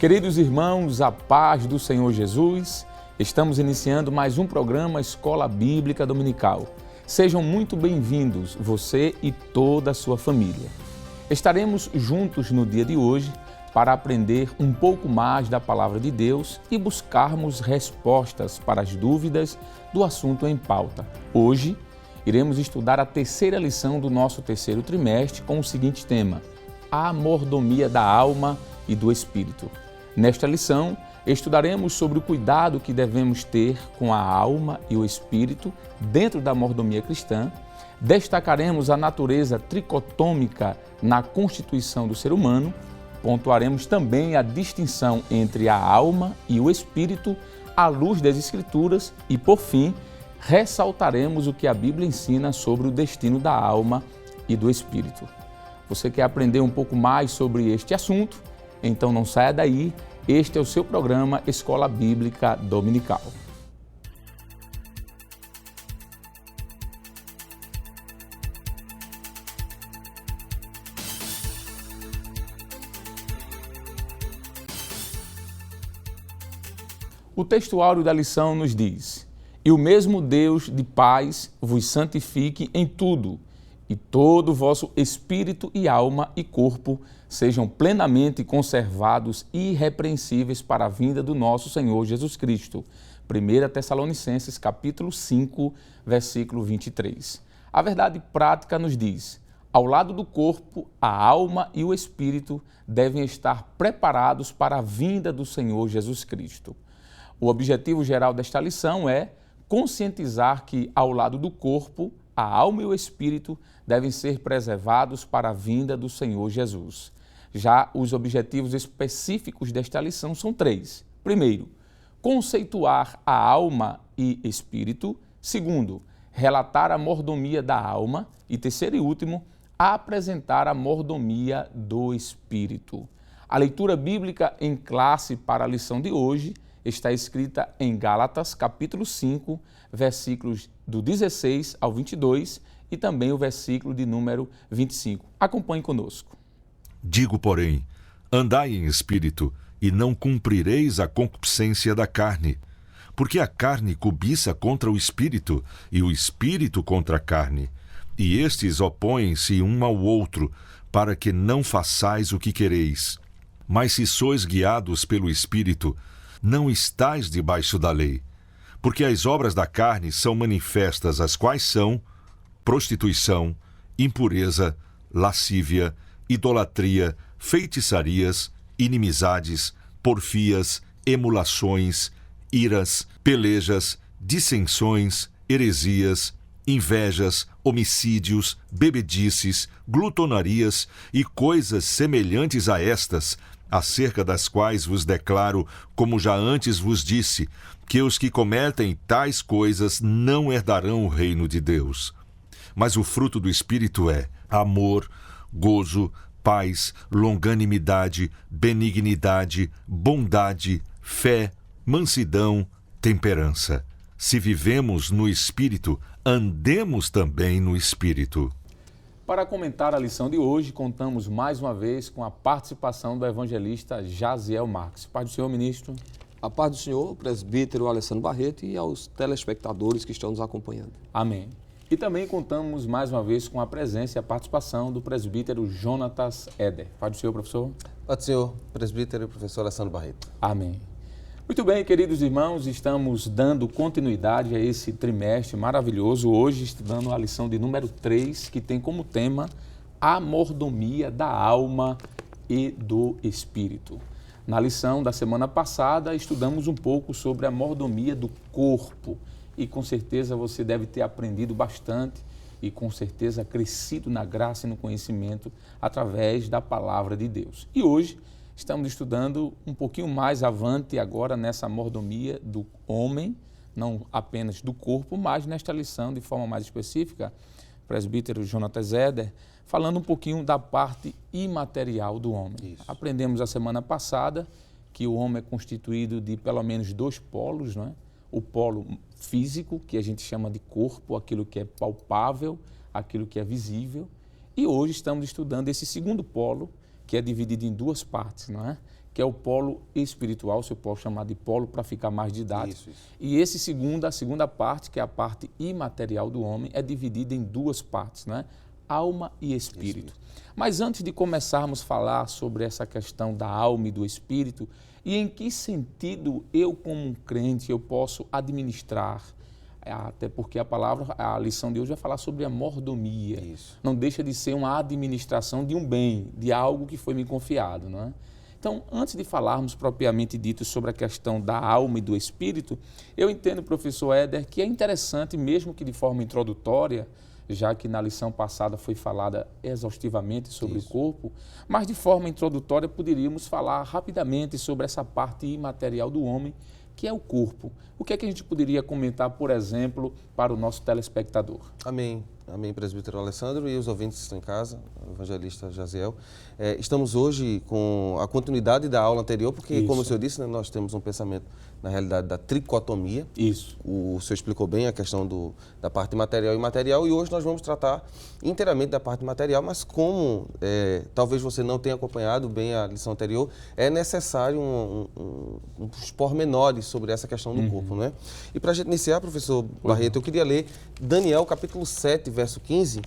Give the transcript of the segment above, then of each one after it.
Queridos irmãos, a paz do Senhor Jesus, estamos iniciando mais um programa Escola Bíblica Dominical. Sejam muito bem-vindos, você e toda a sua família. Estaremos juntos no dia de hoje para aprender um pouco mais da Palavra de Deus e buscarmos respostas para as dúvidas do assunto em pauta. Hoje, iremos estudar a terceira lição do nosso terceiro trimestre com o seguinte tema: a mordomia da alma e do espírito. Nesta lição, estudaremos sobre o cuidado que devemos ter com a alma e o espírito dentro da mordomia cristã, destacaremos a natureza tricotômica na constituição do ser humano, pontuaremos também a distinção entre a alma e o espírito à luz das Escrituras e, por fim, ressaltaremos o que a Bíblia ensina sobre o destino da alma e do espírito. Você quer aprender um pouco mais sobre este assunto? Então não saia daí, este é o seu programa Escola Bíblica Dominical. O texto áureo da lição nos diz: "E o mesmo Deus de paz vos santifique em tudo, e todo o vosso espírito e alma e corpo sejam plenamente conservados e irrepreensíveis para a vinda do nosso Senhor Jesus Cristo." 1 Tessalonicenses capítulo 5, versículo 23. A verdade prática nos diz: ao lado do corpo, a alma e o espírito devem estar preparados para a vinda do Senhor Jesus Cristo. O objetivo geral desta lição é conscientizar que, ao lado do corpo, a alma e o espírito devem ser preservados para a vinda do Senhor Jesus. Já os objetivos específicos desta lição são três. Primeiro, conceituar a alma e espírito. Segundo, relatar a mordomia da alma. E terceiro e último, apresentar a mordomia do espírito. A leitura bíblica em classe para a lição de hoje está escrita em Gálatas, capítulo 5, versículos do 16 ao 22 e também o versículo de número 25. Acompanhe conosco. Digo, porém, andai em espírito, e não cumprireis a concupiscência da carne. Porque a carne cobiça contra o espírito, e o espírito contra a carne. E estes opõem-se um ao outro, para que não façais o que quereis. Mas se sois guiados pelo espírito, não estais debaixo da lei. Porque as obras da carne são manifestas, as quais são prostituição, impureza, lascívia, idolatria, feitiçarias, inimizades, porfias, emulações, iras, pelejas, dissensões, heresias, invejas, homicídios, bebedices, glutonarias e coisas semelhantes a estas, acerca das quais vos declaro, como já antes vos disse, que os que cometem tais coisas não herdarão o reino de Deus. Mas o fruto do Espírito é amor, gozo, paz, longanimidade, benignidade, bondade, fé, mansidão, temperança. Se vivemos no Espírito, andemos também no Espírito. Para comentar a lição de hoje, contamos mais uma vez com a participação do evangelista Jaziel Marques. Paz do Senhor, ministro. A paz do Senhor, presbítero Alessandro Barreto e aos telespectadores que estão nos acompanhando. Amém. E também contamos mais uma vez com a presença e a participação do presbítero Jonatas Eder. Paz do Senhor, professor. Paz do Senhor, presbítero e professor Alessandro Barreto. Amém. Muito bem, queridos irmãos, estamos dando continuidade a esse trimestre maravilhoso, hoje estudando a lição de número 3, que tem como tema a mordomia da alma e do espírito. Na lição da semana passada, estudamos um pouco sobre a mordomia do corpo e com certeza você deve ter aprendido bastante e com certeza crescido na graça e no conhecimento através da palavra de Deus. E hoje estamos estudando um pouquinho mais avante agora nessa mordomia do homem, não apenas do corpo, mas nesta lição de forma mais específica, presbítero Jonatas Eder, falando um pouquinho da parte imaterial do homem. Isso. Aprendemos a semana passada que o homem é constituído de pelo menos dois polos, não é? O polo físico, que a gente chama de corpo, aquilo que é palpável, aquilo que é visível. E hoje estamos estudando esse segundo polo, que é dividido em duas partes, não é? que é o polo espiritual, se eu posso chamar de polo para ficar mais didático. Isso. E a segunda parte, que é a parte imaterial do homem, é dividida em duas partes, né? Alma e espírito. Mas antes de começarmos a falar sobre essa questão da alma e do espírito, e em que sentido eu, como um crente, eu posso administrar, até porque a lição de hoje vai falar sobre a mordomia. Isso. Não deixa de ser uma administração de um bem, de algo que foi me confiado, não é? Então, antes de falarmos propriamente dito sobre a questão da alma e do espírito, eu entendo, professor Éder, que é interessante, mesmo que de forma introdutória, já que na lição passada foi falada exaustivamente sobre o corpo, mas de forma introdutória poderíamos falar rapidamente sobre essa parte imaterial do homem, que é o corpo. O que é que a gente poderia comentar, por exemplo, para o nosso telespectador? Amém. Amém, presbítero Alessandro e os ouvintes que estão em casa, o evangelista Jaziel. Estamos hoje com a continuidade da aula anterior, porque, como o senhor disse, né, nós temos um pensamento, na realidade, da tricotomia. Isso. O senhor explicou bem a questão da parte material e imaterial, e hoje nós vamos tratar inteiramente da parte material, mas como talvez você não tenha acompanhado bem a lição anterior, é necessário uns pormenores sobre essa questão do corpo, né? E para a gente iniciar, professor Barreto, eu queria ler Daniel, capítulo 7, verso 15,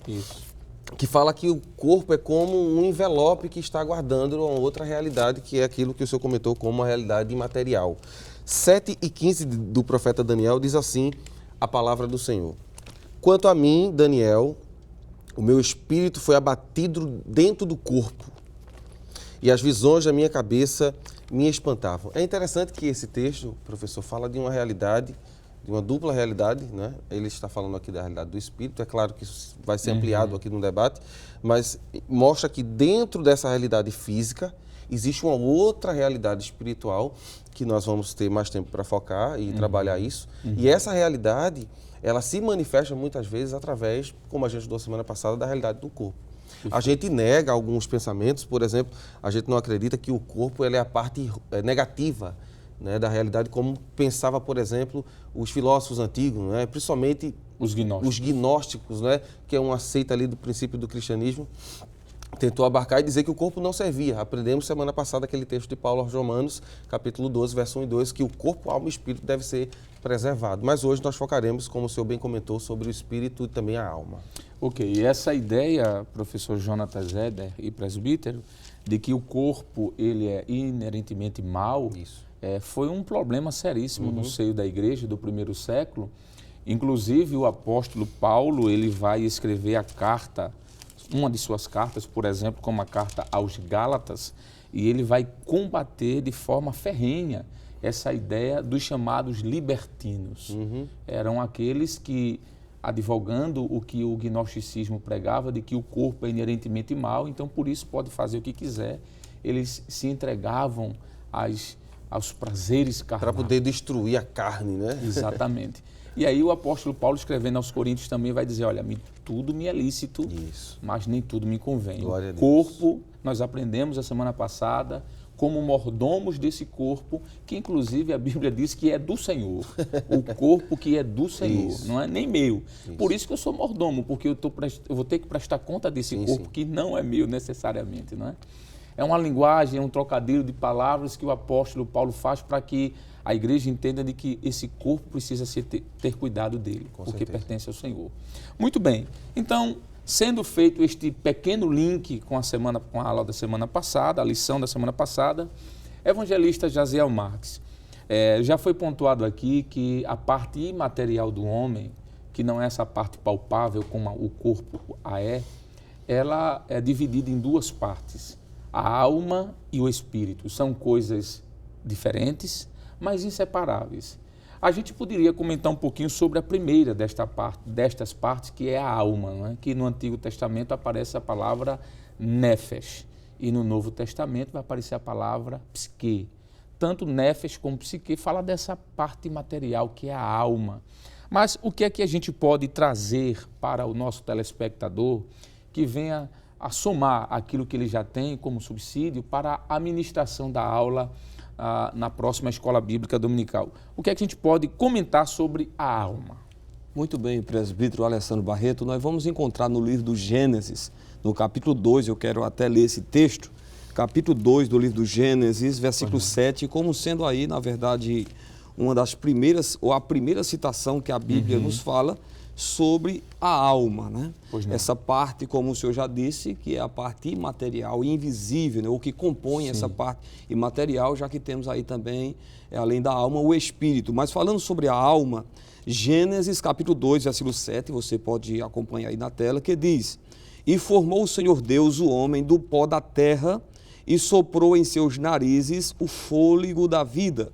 que fala que o corpo é como um envelope que está guardando uma outra realidade, que é aquilo que o senhor comentou como uma realidade imaterial. 7 e 15 do profeta Daniel diz assim a palavra do Senhor: quanto a mim, Daniel, o meu espírito foi abatido dentro do corpo, e as visões da minha cabeça me espantavam. É interessante que esse texto, professor, fala de uma realidade, de uma dupla realidade, né? Ele está falando aqui da realidade do espírito, é claro que isso vai ser ampliado aqui no debate, mas mostra que dentro dessa realidade física existe uma outra realidade espiritual que nós vamos ter mais tempo para focar e trabalhar isso. E essa realidade, ela se manifesta muitas vezes através, como a gente estudou semana passada, da realidade do corpo. A gente nega alguns pensamentos, por exemplo, a gente não acredita que o corpo ele é a parte negativa, né, da realidade, como pensava, por exemplo, os filósofos antigos, né, principalmente os gnósticos, né, que é uma seita ali do princípio do cristianismo, tentou abarcar e dizer que o corpo não servia. Aprendemos semana passada aquele texto de Paulo aos Romanos, capítulo 12, verso 1 e 2, que o corpo, alma e espírito deve ser preservado. Mas hoje nós focaremos, como o senhor bem comentou, sobre o espírito e também a alma. Ok, e essa ideia, professor Jonatas Éder e presbítero, de que o corpo ele é inerentemente mau, foi um problema seríssimo no seio da igreja do primeiro século. Inclusive o apóstolo Paulo, ele vai escrever a carta, uma de suas cartas, por exemplo, como a carta aos Gálatas, e ele vai combater de forma ferrenha essa ideia dos chamados libertinos. Eram aqueles que, advogando o que o gnosticismo pregava, de que o corpo é inerentemente mau, então por isso pode fazer o que quiser, eles se entregavam aos prazeres carnais. Para poder destruir a carne, né? Exatamente. E aí o apóstolo Paulo, escrevendo aos Coríntios, também vai dizer, olha, tudo me é lícito, mas nem tudo me convém. Glória a O Deus. corpo, nós aprendemos a semana passada, como mordomos desse corpo, que inclusive a Bíblia diz que é do Senhor. O corpo que é do Senhor, não é nem meu. Por isso que eu sou mordomo, porque eu vou ter que prestar conta desse corpo que não é meu necessariamente, não é? É uma linguagem, é um trocadilho de palavras que o apóstolo Paulo faz para que a igreja entenda de que esse corpo precisa ter cuidado dele, porque pertence ao Senhor. Muito bem, então, sendo feito este pequeno link com a aula da semana passada, a lição da semana passada, evangelista Jaziel Marques, já foi pontuado aqui que a parte imaterial do homem, que não é essa parte palpável como o corpo ela é dividida em duas partes. A alma e o espírito são coisas diferentes, mas inseparáveis. A gente poderia comentar um pouquinho sobre a primeira destas partes, que é a alma, não é? Que no Antigo Testamento aparece a palavra nefesh, e no Novo Testamento vai aparecer a palavra psique. Tanto nefesh como psique fala dessa parte material, que é a alma. Mas o que é que a gente pode trazer para o nosso telespectador que venha a somar aquilo que ele já tem como subsídio para a administração da aula na próxima Escola Bíblica Dominical? O que é que a gente pode comentar sobre a alma? Muito bem, presbítero Alessandro Barreto, nós vamos encontrar no livro do Gênesis, no capítulo 2, eu quero até ler esse texto, capítulo 2 do livro do Gênesis, versículo 7, como sendo aí, na verdade, uma das primeiras, ou a primeira citação que a Bíblia nos fala sobre a alma, né? Essa parte, como o senhor já disse, que é a parte imaterial, invisível, né? O que compõe essa parte imaterial, já que temos aí também, além da alma, o espírito. Mas falando sobre a alma, Gênesis capítulo 2, versículo 7, você pode acompanhar aí na tela, que diz: E formou o Senhor Deus o homem do pó da terra e soprou em seus narizes o fôlego da vida.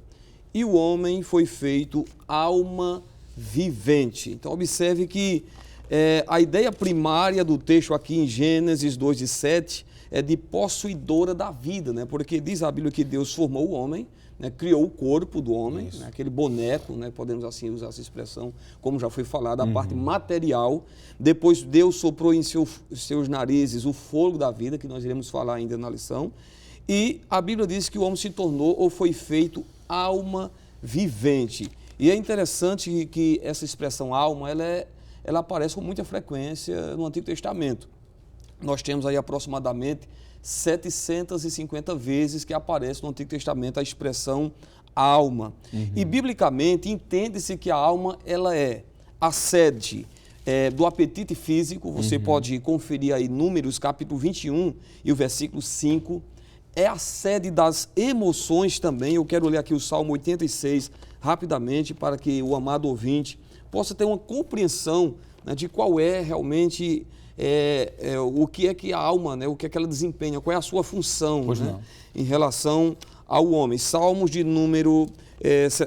E o homem foi feito alma vivente. Então, observe que a ideia primária do texto aqui em Gênesis 2:7 é de possuidora da vida, né? Porque diz a Bíblia que Deus formou o homem, né? Criou o corpo do homem, né? Aquele boneco, né? Podemos assim usar essa expressão, como já foi falado, a parte material. Depois Deus soprou em seus narizes o fôlego da vida, que nós iremos falar ainda na lição. E a Bíblia diz que o homem se tornou ou foi feito alma vivente. E é interessante que essa expressão alma, ela aparece com muita frequência no Antigo Testamento. Nós temos aí aproximadamente 750 vezes que aparece no Antigo Testamento a expressão alma. E, biblicamente, entende-se que a alma ela é a sede do apetite físico. Você pode conferir aí Números, capítulo 21 e o versículo 5. É a sede das emoções também. Eu quero ler aqui o Salmo 86 rapidamente para que o amado ouvinte possa ter uma compreensão, né, de qual é realmente o que é que a alma, né, o que é que ela desempenha, qual é a sua função, né, em relação ao homem. Salmos de número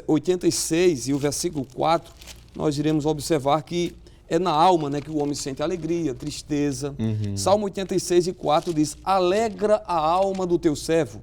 86 e o versículo 4, nós iremos observar que é na alma, né, que o homem sente alegria, tristeza. Salmo 86 e 4 diz: Alegra a alma do teu servo,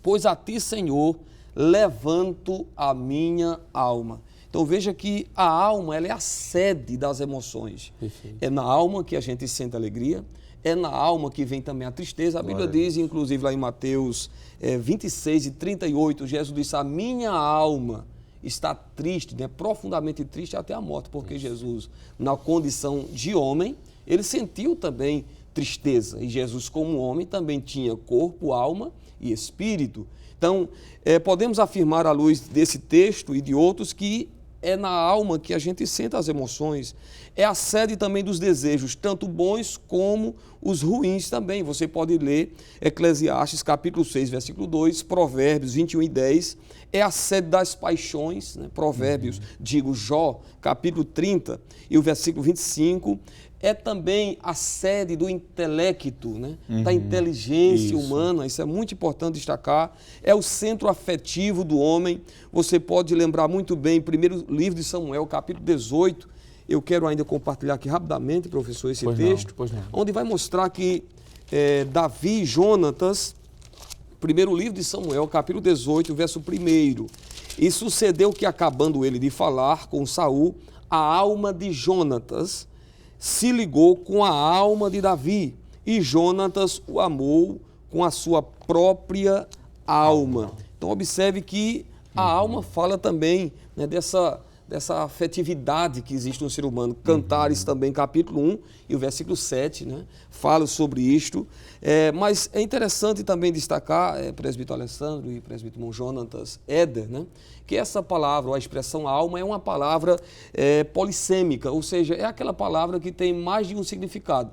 pois a ti, Senhor, levanto a minha alma. Então veja que a alma ela é a sede das emoções. Perfeito. É na alma que a gente sente alegria, é na alma que vem também a tristeza. A Bíblia diz, inclusive lá em Mateus 26 e 38, Jesus disse: a minha alma está triste, né, profundamente triste até a morte, porque Jesus, na condição de homem, ele sentiu também tristeza. E Jesus, como homem, também tinha corpo, alma e espírito. Então, podemos afirmar à luz desse texto e de outros que é na alma que a gente sente as emoções. É a sede também dos desejos, tanto bons como os ruins também. Você pode ler Eclesiastes capítulo 6, versículo 2, Provérbios 21 e 10. É a sede das paixões, né? Provérbios, Jó, capítulo 30 e o versículo 25. É também a sede do intelecto, né? Da inteligência humana, isso é muito importante destacar. É o centro afetivo do homem. Você pode lembrar muito bem, primeiro livro de Samuel, capítulo 18, eu quero ainda compartilhar aqui rapidamente, professor, esse texto, onde vai mostrar que Davi e Jonatas, primeiro livro de Samuel, capítulo 18, verso 1, e sucedeu que, acabando ele de falar com Saul, a alma de Jonatas se ligou com a alma de Davi, e Jonatas o amou com a sua própria alma. Então, observe que a alma fala também, né, dessa afetividade que existe no ser humano. Cantares também, capítulo 1 e o versículo 7, né, fala sobre isto. Mas é interessante também destacar, presbítero Alessandro e presbítero irmão Jonatas Éder, né, que essa palavra, ou a expressão alma, é uma palavra polissêmica, ou seja, é aquela palavra que tem mais de um significado,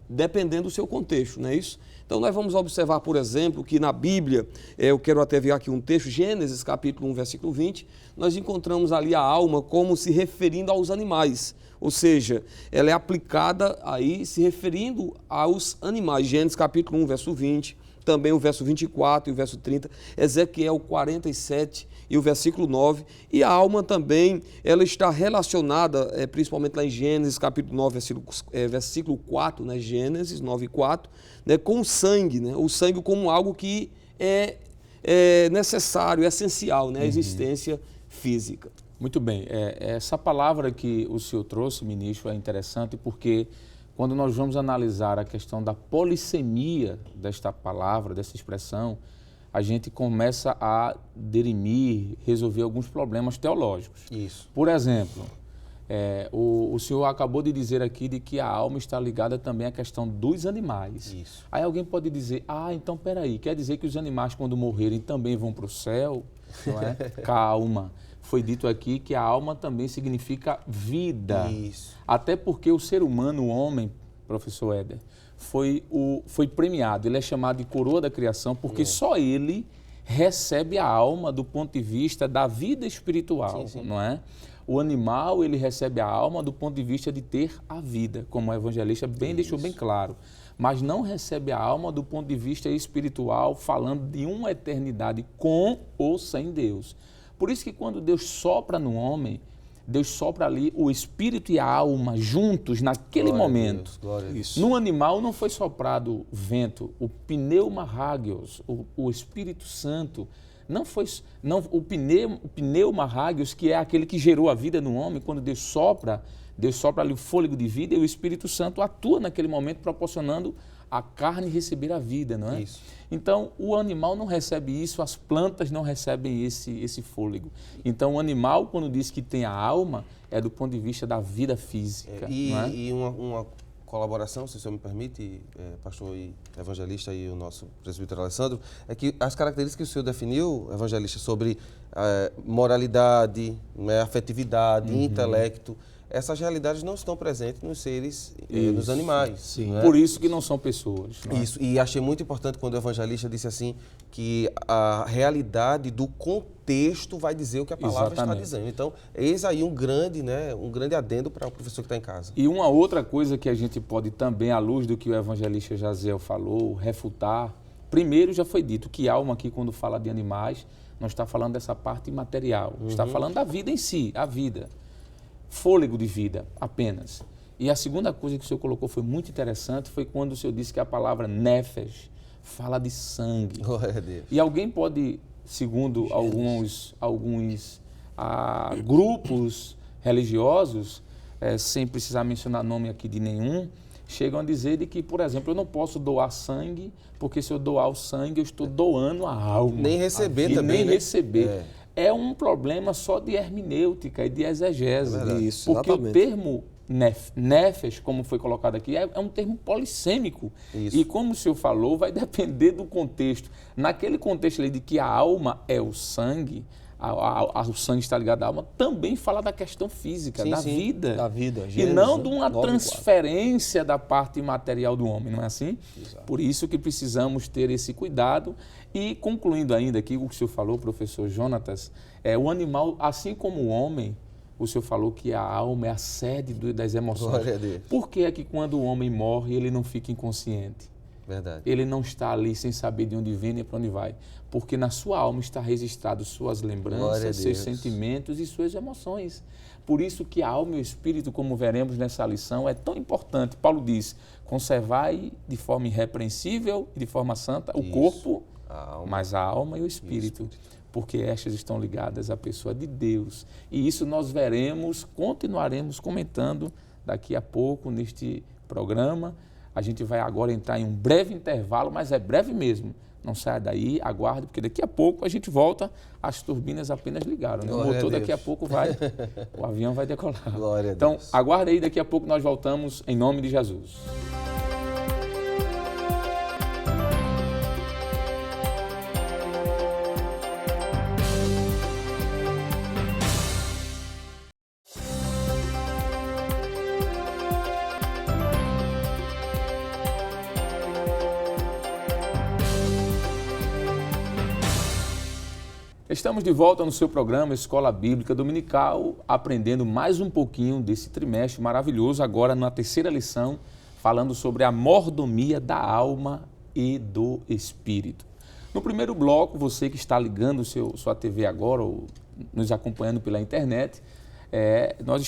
dependendo do seu contexto, não é isso? Então, nós vamos observar, por exemplo, que na Bíblia, eu quero até ver aqui um texto, Gênesis, capítulo 1, versículo 20, nós encontramos ali a alma como se referindo aos animais, ou seja, ela é aplicada aí se referindo aos animais. Gênesis, capítulo 1, verso 20, também o verso 24 e o verso 30, Ezequiel 47 e o versículo 9, e a alma também, ela está relacionada, principalmente lá em Gênesis, capítulo 9, versículo 4, né, Gênesis 9, 4, né, com o sangue, né, o sangue como algo que é necessário, é essencial, né, a existência física. Muito bem, essa palavra que o senhor trouxe, ministro, é interessante porque quando nós vamos analisar a questão da polissemia desta palavra, dessa expressão, a gente começa a dirimir, resolver alguns problemas teológicos. Isso. Por exemplo, O senhor acabou de dizer aqui de que a alma está ligada também à questão dos animais. Isso. Aí alguém pode dizer, então peraí, quer dizer que os animais quando morrerem também vão para o céu? Não é? Calma. Foi dito aqui que a alma também significa vida. Isso. Até porque o ser humano, o homem, professor Éder, foi premiado, ele é chamado de coroa da criação porque só ele recebe a alma do ponto de vista da vida espiritual, não é? O animal, ele recebe a alma do ponto de vista de ter a vida, como o evangelista deixou bem claro, mas não recebe a alma do ponto de vista espiritual, falando de uma eternidade com ou sem Deus. Por isso que quando Deus sopra no homem, Deus sopra ali o espírito e a alma juntos naquele momento. Glória a Deus. No animal não foi soprado vento, o pneuma hagios, o Espírito Santo, o pneuma hagios, que é aquele que gerou a vida no homem, quando Deus sopra ali o fôlego de vida e o Espírito Santo atua naquele momento proporcionando a carne receber a vida, não é? Isso. Então, o animal não recebe isso, as plantas não recebem esse fôlego. Então, o animal, quando diz que tem a alma, é do ponto de vista da vida física. Não é? E uma colaboração, se o senhor me permite, pastor e evangelista e o nosso presbítero Alessandro, é que as características que o senhor definiu, evangelista, sobre moralidade, afetividade, intelecto, essas realidades não estão presentes nos seres, nos animais. Sim. Não é? Por isso que não são pessoas. Não é? Isso, e achei muito importante quando o evangelista disse assim, que a realidade do contexto vai dizer o que a palavra está dizendo. Então, eis aí um grande adendo para o professor que está em casa. E uma outra coisa que a gente pode também, à luz do que o evangelista Jaziel falou, refutar, primeiro já foi dito que alma aqui, quando fala de animais, não está falando dessa parte imaterial, está falando da vida em si, a vida. Fôlego de vida, apenas. E a segunda coisa que o senhor colocou foi muito interessante, foi quando o senhor disse que a palavra nefesh fala de sangue. Glória a Deus. E alguém pode, segundo alguns grupos religiosos, sem precisar mencionar nome aqui de nenhum, chegam a dizer de que, por exemplo, eu não posso doar sangue, porque se eu doar o sangue, eu estou doando a alma. Nem receber também, nem né? receber. É um problema só de hermenêutica e de exegese. Isso, porque exatamente. o termo nefesh, como foi colocado aqui, é um termo polissêmico. Isso. E como o senhor falou, vai depender do contexto. Naquele contexto ali de que a alma é o sangue, o sangue está ligado à alma, também fala da questão física, da vida. Da vida. E Gênesis, não de uma 9:4. transferência da parte material do homem, não é assim? Exato. Por isso que precisamos ter esse cuidado. E concluindo ainda aqui o que o senhor falou, professor Jonatas, o animal, assim como o homem, o senhor falou que a alma é a sede das emoções. Glória a Deus. Por que é que quando o homem morre, ele não fica inconsciente? Verdade. Ele não está ali sem saber de onde vem nem para onde vai. Porque na sua alma está registrado suas Glória a lembranças, seus Deus. sentimentos e suas emoções. Por isso que a alma e o espírito, como veremos nessa lição, é tão importante. Paulo diz, conservai de forma irrepreensível e de forma santa o corpo, mas a alma e o espírito. Porque estas estão ligadas à pessoa de Deus. E isso nós veremos, continuaremos comentando daqui a pouco neste programa. A gente vai agora entrar em um breve intervalo, mas é breve mesmo. Não saia daí, aguarde, porque daqui a pouco a gente volta, as turbinas apenas ligaram. Né? O motor daqui a pouco o avião vai decolar. Glória a então, Deus. aguarde aí, daqui a pouco nós voltamos em nome de Jesus. Estamos de volta no seu programa Escola Bíblica Dominical, aprendendo mais um pouquinho desse trimestre maravilhoso, agora na terceira lição, falando sobre a mordomia da alma e do espírito. No primeiro bloco, você que está ligando sua TV agora ou nos acompanhando pela internet, nós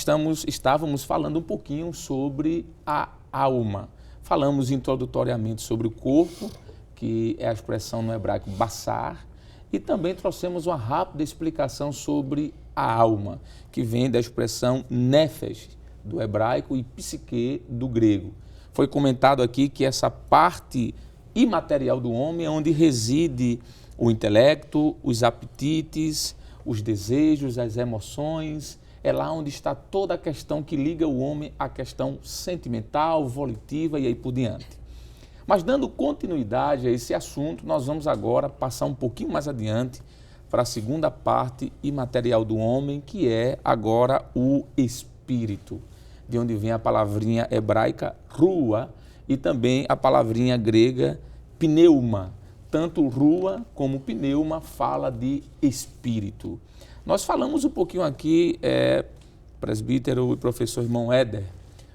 estávamos falando um pouquinho sobre a alma. Falamos introdutoriamente sobre o corpo, que é a expressão no hebraico basar, e também trouxemos uma rápida explicação sobre a alma, que vem da expressão nefesh, do hebraico, e psique, do grego. Foi comentado aqui que essa parte imaterial do homem é onde reside o intelecto, os apetites, os desejos, as emoções, é lá onde está toda a questão que liga o homem à questão sentimental, volitiva e aí por diante. Mas dando continuidade a esse assunto, nós vamos agora passar um pouquinho mais adiante para a segunda parte imaterial do homem, que é agora o espírito, de onde vem a palavrinha hebraica rua e também a palavrinha grega pneuma. Tanto rua como pneuma fala de espírito. Nós falamos um pouquinho aqui, presbítero e professor irmão Éder,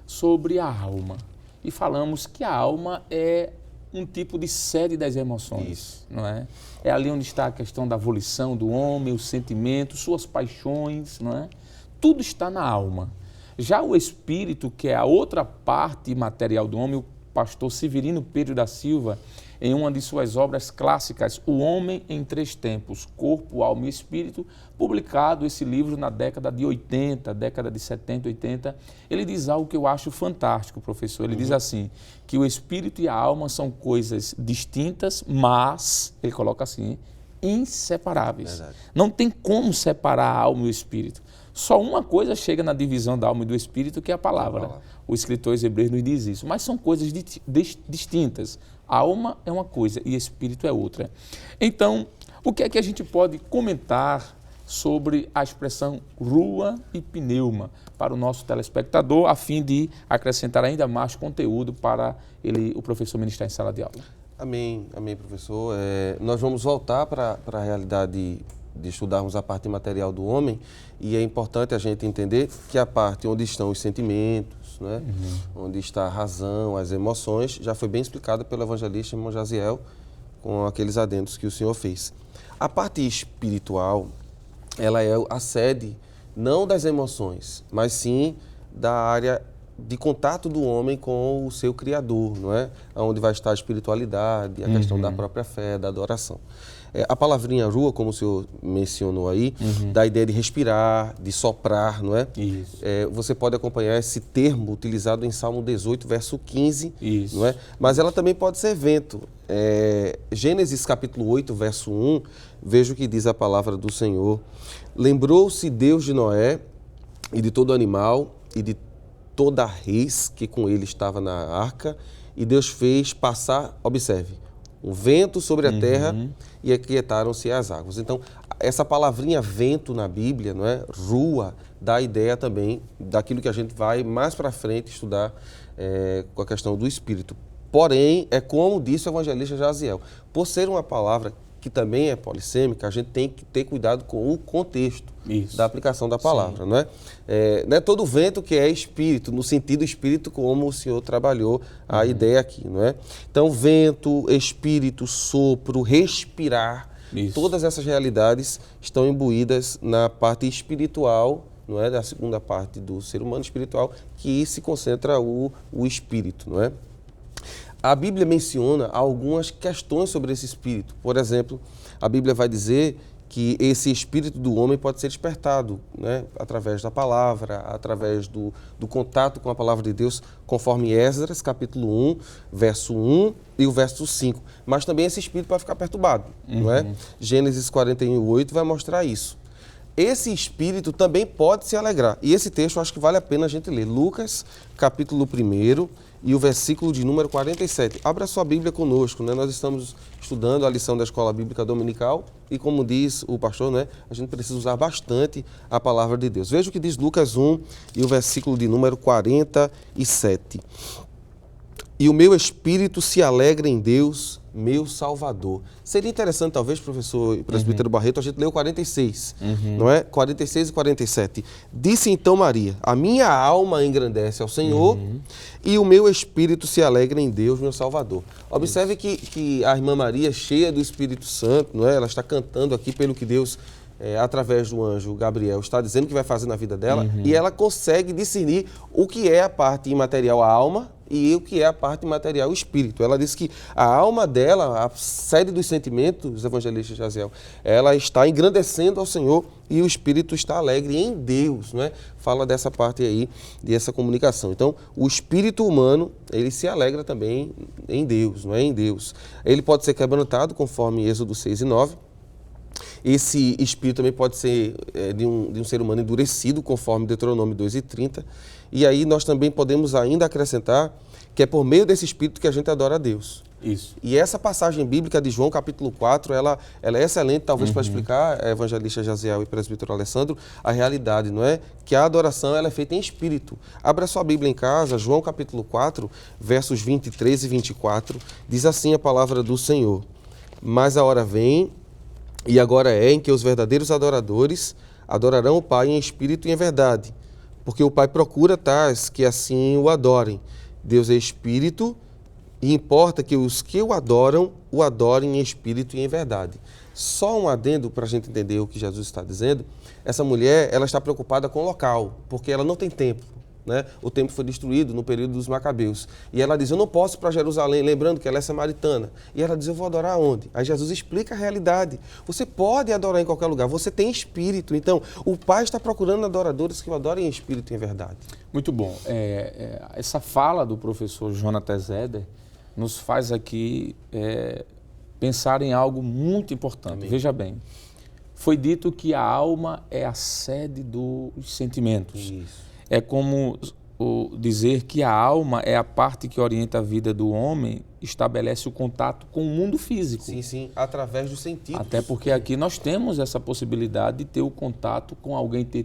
sobre a alma. E falamos que a alma é um tipo de sede das emoções, não é? É ali onde está a questão da volição do homem, os sentimentos, suas paixões, não é? Tudo está na alma. Já o espírito, que é a outra parte material do homem, o pastor Severino Pedro da Silva, em uma de suas obras clássicas, O Homem em Três Tempos, Corpo, Alma e Espírito, publicado esse livro na década de 80, década de 70, 80, ele diz algo que eu acho fantástico, professor. Ele diz assim, que o espírito e a alma são coisas distintas, mas, ele coloca assim, inseparáveis. Verdade. Não tem como separar a alma e o espírito. Só uma coisa chega na divisão da alma e do espírito, que é a palavra. O escritor aos Hebreus nos diz isso. Mas são coisas distintas. Alma é uma coisa e espírito é outra. Então, o que é que a gente pode comentar sobre a expressão rua e pneuma para o nosso telespectador, a fim de acrescentar ainda mais conteúdo para o professor ministrar em sala de aula? Amém, professor. Nós vamos voltar para a realidade de estudarmos a parte material do homem, e é importante a gente entender que a parte onde estão os sentimentos, né? Onde está a razão, as emoções, já foi bem explicada pelo evangelista irmão Jaziel, com aqueles adendos que o senhor fez. A parte espiritual, ela é a sede não das emoções, mas sim da área de contato do homem com o seu Criador, não é? Onde vai estar a espiritualidade, a questão da própria fé, da adoração. A palavrinha rua, como o senhor mencionou aí, dá a ideia de respirar, de soprar, não é? Isso. Você pode acompanhar esse termo utilizado em Salmo 18, verso 15, Isso. não é? Mas ela também pode ser vento. Gênesis capítulo 8, verso 1, veja o que diz a palavra do Senhor. Lembrou-se Deus de Noé e de todo animal e de toda a res que com ele estava na arca, e Deus fez passar, observe, um vento sobre a terra e aquietaram-se as águas. Então, essa palavrinha vento na Bíblia, não é? Rua, dá a ideia também daquilo que a gente vai mais para frente estudar com a questão do Espírito. Porém, é como disse o evangelista Jaziel, por ser uma palavra que também é polissêmica, a gente tem que ter cuidado com o contexto da aplicação da palavra, não é? Não é todo vento que é espírito, no sentido espírito como o senhor trabalhou a ideia aqui, não é? Então, vento, espírito, sopro, respirar, todas essas realidades estão imbuídas na parte espiritual, não é? Da segunda parte do ser humano espiritual, que se concentra o espírito, não é? A Bíblia menciona algumas questões sobre esse espírito. Por exemplo, a Bíblia vai dizer que esse espírito do homem pode ser despertado, né? Através da palavra, através do contato com a palavra de Deus, conforme Esdras, capítulo 1, verso 1 e o verso 5. Mas também esse espírito pode ficar perturbado, não é? Gênesis 41:8 vai mostrar isso. Esse espírito também pode se alegrar. E esse texto eu acho que vale a pena a gente ler. Lucas, capítulo 1 e o versículo de número 47. Abra sua Bíblia conosco, né? Nós estamos estudando a lição da Escola Bíblica Dominical e, como diz o pastor, né? A gente precisa usar bastante a palavra de Deus. Veja o que diz Lucas 1 e o versículo de número 47. E o meu espírito se alegra em Deus, meu Salvador. Seria interessante, talvez, professor presbítero Barreto, a gente ler o 46, não é? 46 e 47. Disse então Maria, a minha alma engrandece ao Senhor e o meu espírito se alegra em Deus, meu Salvador. Observe que a irmã Maria, cheia do Espírito Santo, não é? Ela está cantando aqui pelo que Deus, através do anjo Gabriel, está dizendo que vai fazer na vida dela, e ela consegue discernir o que é a parte imaterial, a alma, e o que é a parte material, o espírito. Ela diz que a alma dela, a sede dos sentimentos, evangelista Jaziel, ela está engrandecendo ao Senhor e o espírito está alegre em Deus, não é? Fala dessa parte aí, dessa comunicação. Então, o espírito humano, ele se alegra também em Deus, não é? Em Deus. Ele pode ser quebrantado, conforme Êxodo 6 e 9, Esse espírito também pode ser de um ser humano endurecido, conforme Deuteronômio 2:30. E aí nós também podemos ainda acrescentar que é por meio desse espírito que a gente adora a Deus. Isso. E essa passagem bíblica de João, capítulo 4, ela é excelente, talvez, para explicar, evangelista Jaziel e presbítero Alessandro, a realidade, não é? Que a adoração ela é feita em espírito. Abra sua Bíblia em casa, João, capítulo 4, versos 23 e 24, diz assim a palavra do Senhor: Mas a hora vem, e agora é, em que os verdadeiros adoradores adorarão o Pai em espírito e em verdade, porque o Pai procura tais que assim o adorem. Deus é espírito, e importa que os que o adorem em espírito e em verdade. Só um adendo para a gente entender o que Jesus está dizendo. Essa mulher, ela está preocupada com o local, porque ela não tem templo, né? O templo foi destruído no período dos Macabeus. E ela diz, eu não posso ir para Jerusalém, lembrando que ela é samaritana. E ela diz, eu vou adorar onde? Aí Jesus explica a realidade. Você pode adorar em qualquer lugar, você tem espírito. Então, o Pai está procurando adoradores que o adorem em espírito e em verdade. Muito bom. Essa fala do professor Jonathan Zeder nos faz aqui pensar em algo muito importante. Amém. Veja bem, foi dito que a alma é a sede dos sentimentos. Isso. É como dizer que a alma é a parte que orienta a vida do homem, estabelece o contato com o mundo físico. Sim, sim, através dos sentidos. Até porque aqui nós temos essa possibilidade de ter o contato com alguém, ter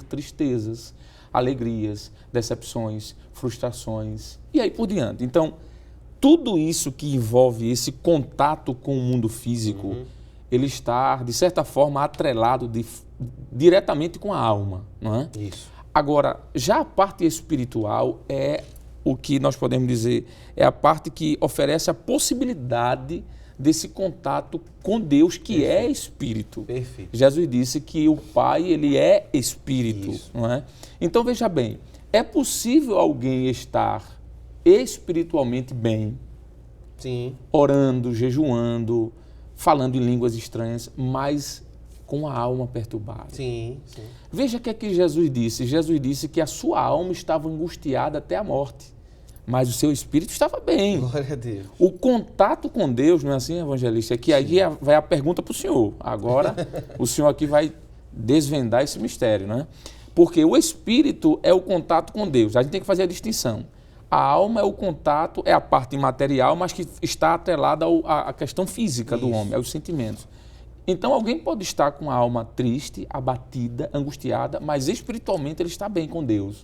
tristezas, alegrias, decepções, frustrações e aí por diante. Então, tudo isso que envolve esse contato com o mundo físico, ele está, de certa forma, atrelado diretamente com a alma, não é? Isso. Agora, já a parte espiritual é o que nós podemos dizer, é a parte que oferece a possibilidade desse contato com Deus, que Perfeito. É espírito. Perfeito. Jesus disse que o Pai, ele é espírito, Isso. não é? Então, veja bem, é possível alguém estar espiritualmente bem, Sim. orando, jejuando, falando em línguas estranhas, mas com a alma perturbada. Sim, sim. Veja o que é que Jesus disse. Jesus disse que a sua alma estava angustiada até a morte, mas o seu espírito estava bem. Glória a Deus. O contato com Deus, não é assim, evangelista? É que aí vai a pergunta para o senhor. Agora, o senhor aqui vai desvendar esse mistério, né? Porque o espírito é o contato com Deus. A gente tem que fazer a distinção. A alma é o contato, é a parte imaterial, mas que está atrelada à questão física do homem, aos sentimentos. Então, alguém pode estar com a alma triste, abatida, angustiada, mas espiritualmente ele está bem com Deus.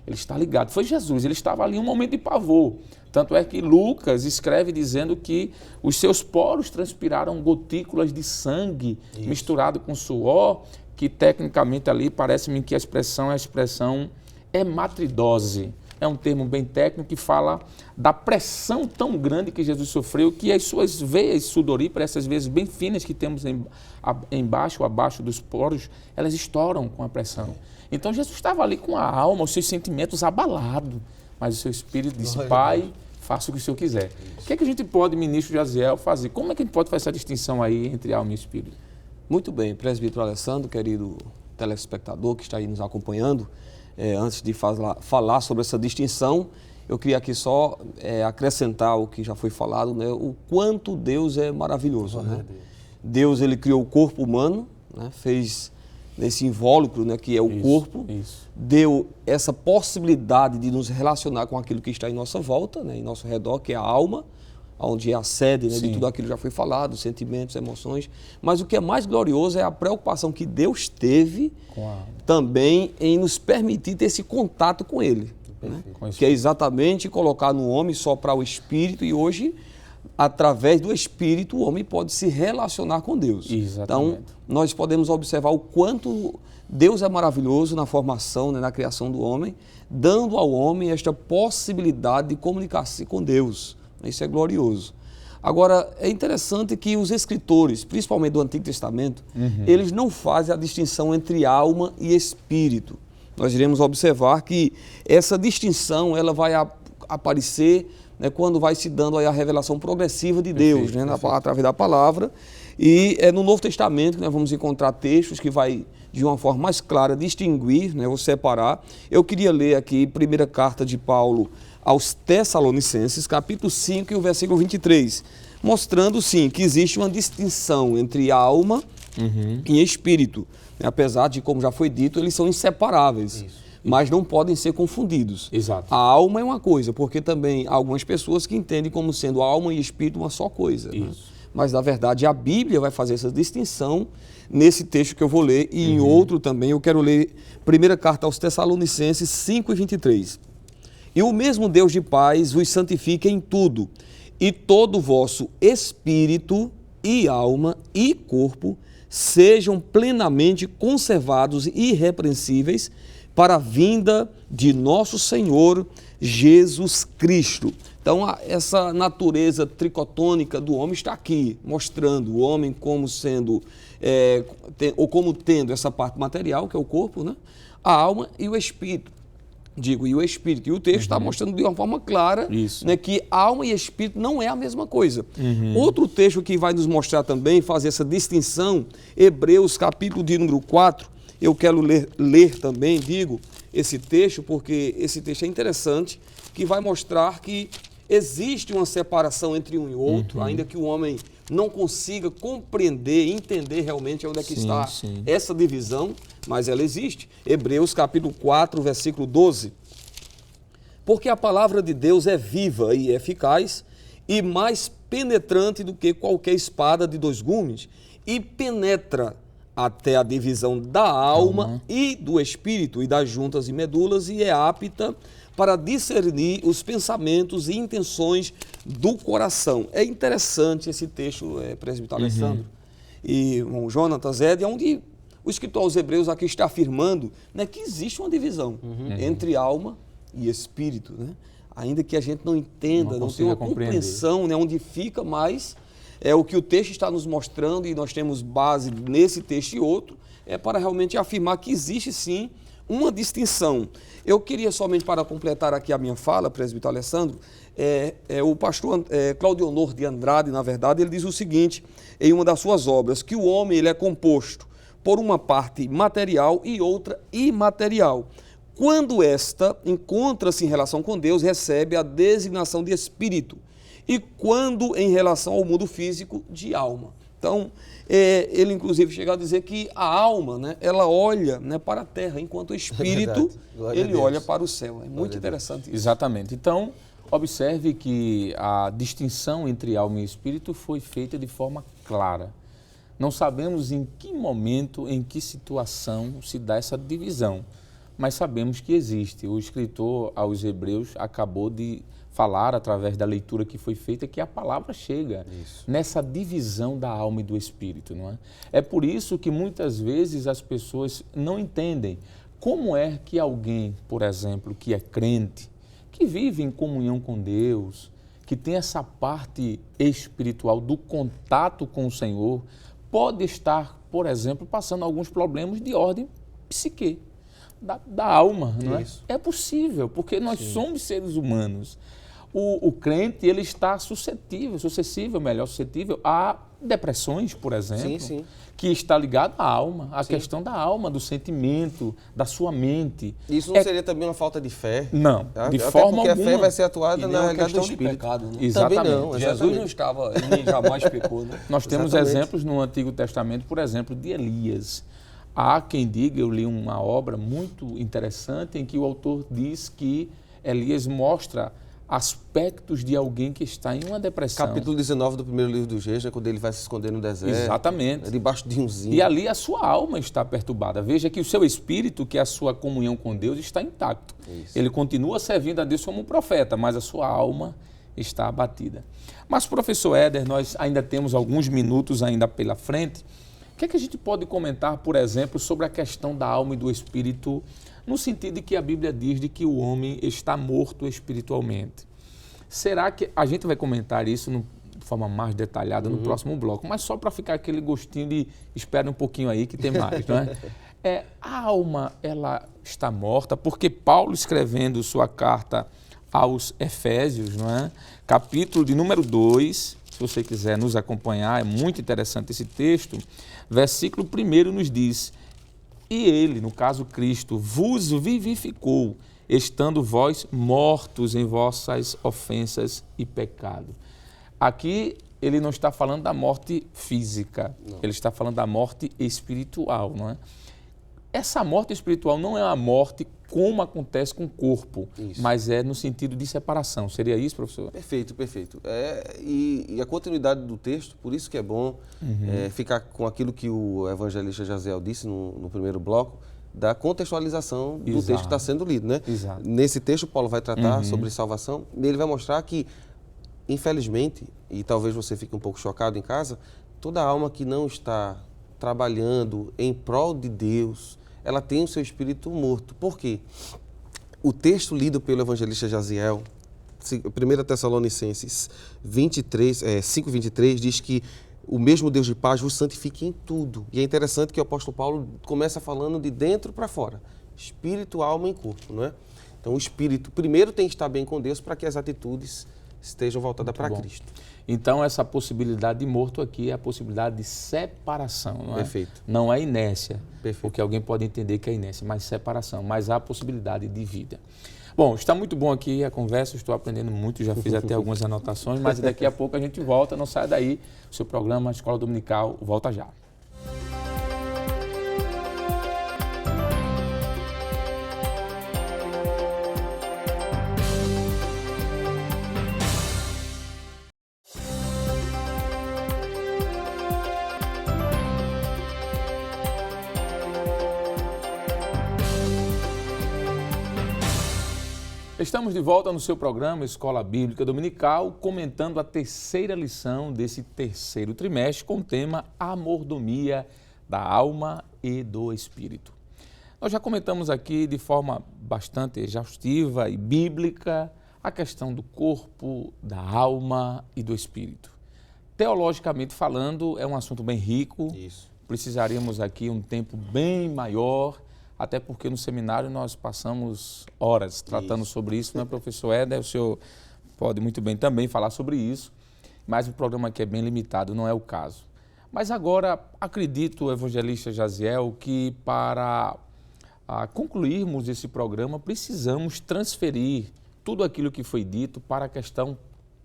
Ele está ligado. Foi Jesus, ele estava ali em um momento de pavor. Tanto é que Lucas escreve dizendo que os seus poros transpiraram gotículas de sangue misturado com suor, que tecnicamente ali parece-me que a expressão hematidose. É um termo bem técnico que fala da pressão tão grande que Jesus sofreu, que as suas veias sudoríparas, essas veias bem finas que temos embaixo, abaixo dos poros, elas estouram com a pressão. Então Jesus estava ali com a alma, os seus sentimentos abalados, mas o seu espírito disse, Pai, faça o que o Senhor quiser. O que é que a gente pode, ministro Jaziel, fazer? Como é que a gente pode fazer essa distinção aí entre alma e espírito? Muito bem, presbítero Alessandro, querido telespectador que está aí nos acompanhando, antes de falar sobre essa distinção, eu queria aqui só acrescentar o que já foi falado, né? O quanto Deus é maravilhoso. Né? Deus, ele criou o corpo humano, né? Fez nesse invólucro, né, que é o corpo, deu essa possibilidade de nos relacionar com aquilo que está em nossa volta, né, em nosso redor, que é a alma, onde é a sede, né, de tudo aquilo que já foi falado, sentimentos, emoções. Mas o que é mais glorioso é a preocupação que Deus teve também em nos permitir ter esse contato com Ele. Né? Que é exatamente colocar no homem só para o Espírito, e hoje, através do Espírito, o homem pode se relacionar com Deus. Exatamente. Então, nós podemos observar o quanto Deus é maravilhoso na formação, né, na criação do homem, dando ao homem esta possibilidade de comunicar-se com Deus. Isso é glorioso. Agora, é interessante que os escritores, principalmente do Antigo Testamento, eles não fazem a distinção entre alma e espírito. Nós iremos observar que essa distinção ela vai aparecer, né, quando vai se dando aí a revelação progressiva de Deus, né, através da palavra. E é no Novo Testamento que nós vamos encontrar textos que vai, de uma forma mais clara, distinguir, né, ou separar. Eu queria ler aqui primeira carta de Paulo aos Tessalonicenses, capítulo 5 e o versículo 23, mostrando, sim, que existe uma distinção entre alma e espírito. Apesar de, como já foi dito, eles são inseparáveis. Mas não podem ser confundidos. Exato. A alma é uma coisa, porque também há algumas pessoas que entendem como sendo alma e espírito uma só coisa. Né? Mas, na verdade, a Bíblia vai fazer essa distinção nesse texto que eu vou ler e em outro também. Eu quero ler primeira carta aos Tessalonicenses 5 e 23. E o mesmo Deus de paz vos santifique em tudo, e todo o vosso espírito e alma e corpo sejam plenamente conservados e irrepreensíveis para a vinda de nosso Senhor Jesus Cristo. Então, essa natureza tricotônica do homem está aqui, mostrando o homem como sendo, ou como tendo essa parte material, que é o corpo, né? A alma e o espírito. E o espírito. E o texto está mostrando de uma forma clara, né, que alma e espírito não é a mesma coisa. Outro texto que vai nos mostrar também, fazer essa distinção, Hebreus capítulo de número 4, eu quero ler também, esse texto, porque esse texto é interessante, que vai mostrar que existe uma separação entre um e outro, ainda que o homem não consiga compreender, entender realmente onde é que está essa divisão, mas ela existe. Hebreus capítulo 4, versículo 12. Porque a palavra de Deus é viva e eficaz e mais penetrante do que qualquer espada de dois gumes e penetra até a divisão da alma e do espírito e das juntas e medulas e é apta para discernir os pensamentos e intenções do coração. É interessante esse texto, presbítero Alessandro e o Jonatas, onde o escritor aos Hebreus aqui está afirmando, né, que existe uma divisão entre alma e espírito, né? Ainda que a gente não entenda, não tenha uma compreensão, né, onde fica, mas é o que o texto está nos mostrando e nós temos base nesse texto e outro, para realmente afirmar que existe sim uma distinção. Eu queria somente, para completar aqui a minha fala, presbítero Alessandro, o pastor Claudio Honor de Andrade, na verdade, ele diz o seguinte, em uma das suas obras, que o homem ele é composto por uma parte material e outra imaterial. Quando esta encontra-se em relação com Deus, recebe a designação de espírito, e quando em relação ao mundo físico, de alma. Então, ele inclusive chega a dizer que a alma, né, ela olha, né, para a terra, enquanto o espírito, ele olha para o céu. É muito interessante isso. Exatamente. Então, observe que a distinção entre alma e espírito foi feita de forma clara. Não sabemos em que momento, em que situação se dá essa divisão, mas sabemos que existe. O escritor aos Hebreus acabou de falar, através da leitura que foi feita, que a palavra chega nessa divisão da alma e do espírito, não é? É por isso que muitas vezes as pessoas não entendem como é que alguém, por exemplo, que é crente, que vive em comunhão com Deus, que tem essa parte espiritual do contato com o Senhor, pode estar, por exemplo, passando alguns problemas de ordem psique, da alma, não é? É possível, porque nós somos seres humanos. O crente, ele está suscetível a depressões, por exemplo, que está ligado à alma, à questão da alma, do sentimento, da sua mente. Isso não seria também uma falta de fé? Não, tá? de forma alguma. Porque a fé vai ser atuada na realidade do de espírito. pecado, né? Exatamente. Também não, Jesus não estava, nem jamais pecou, né? Nós temos exemplos no Antigo Testamento, por exemplo, de Elias. Há quem diga, eu li uma obra muito interessante em que o autor diz que Elias mostra aspectos de alguém que está em uma depressão. Capítulo 19 do primeiro livro do Reis, quando ele vai se esconder no deserto. Exatamente. Debaixo de um zinho. E ali a sua alma está perturbada. Veja que o seu espírito, que é a sua comunhão com Deus, está intacto. Isso. Ele continua servindo a Deus como um profeta, mas a sua alma está abatida. Mas, professor Éder, nós ainda temos alguns minutos ainda pela frente. O que é que a gente pode comentar, por exemplo, sobre a questão da alma e do espírito, no sentido de que a Bíblia diz de que o homem está morto espiritualmente? Será que a gente vai comentar isso de forma mais detalhada no próximo bloco, mas só para ficar aquele gostinho de espera um pouquinho aí que tem mais, não é? A alma, ela está morta, porque Paulo, escrevendo sua carta aos Efésios, não é? Capítulo de número 2, se você quiser nos acompanhar, é muito interessante esse texto. Versículo 1 nos diz: e ele, no caso Cristo, vos vivificou, estando vós mortos em vossas ofensas e pecado. Aqui ele não está falando da morte física, ele está falando da morte espiritual, não é? Essa morte espiritual não é uma morte como acontece com o corpo, mas é no sentido de separação. Seria isso, professor? Perfeito, perfeito. E a continuidade do texto, por isso que é bom ficar com aquilo que o evangelista Jaziel disse no primeiro bloco, da contextualização do texto que está sendo lido, né? Exato. Nesse texto, Paulo vai tratar sobre salvação e ele vai mostrar que, infelizmente, e talvez você fique um pouco chocado em casa, toda alma que não está trabalhando em prol de Deus, ela tem o seu espírito morto. Por quê? O texto lido pelo evangelista Jaziel, 1 Tessalonicenses 5:23, diz que o mesmo Deus de paz vos santifique em tudo. E é interessante que o apóstolo Paulo começa falando de dentro para fora. Espírito, alma e corpo, não é? Então o espírito primeiro tem que estar bem com Deus para que as atitudes estejam voltadas para Cristo. Então essa possibilidade de morto aqui é a possibilidade de separação, não é? Perfeito. Não é inércia, Perfeito. Porque alguém pode entender que é inércia, mas separação, mas há a possibilidade de vida. Bom, está muito bom aqui a conversa, estou aprendendo muito, já fiz até algumas anotações, mas daqui a pouco a gente volta, não sai daí, o seu programa Escola Dominical volta já. Estamos de volta no seu programa Escola Bíblica Dominical, comentando a terceira lição desse terceiro trimestre com o tema A Mordomia da Alma e do Espírito. Nós já comentamos aqui de forma bastante exaustiva e bíblica a questão do corpo, da alma e do espírito. Teologicamente falando, é um assunto bem rico. Isso. Precisaríamos aqui um tempo bem maior, até porque no seminário nós passamos horas tratando sobre isso, né, professor Éder? O senhor pode muito bem também falar sobre isso, mas o programa aqui é bem limitado, não é o caso. Mas agora, acredito, evangelista Jaziel, que para concluirmos esse programa, precisamos transferir tudo aquilo que foi dito para a questão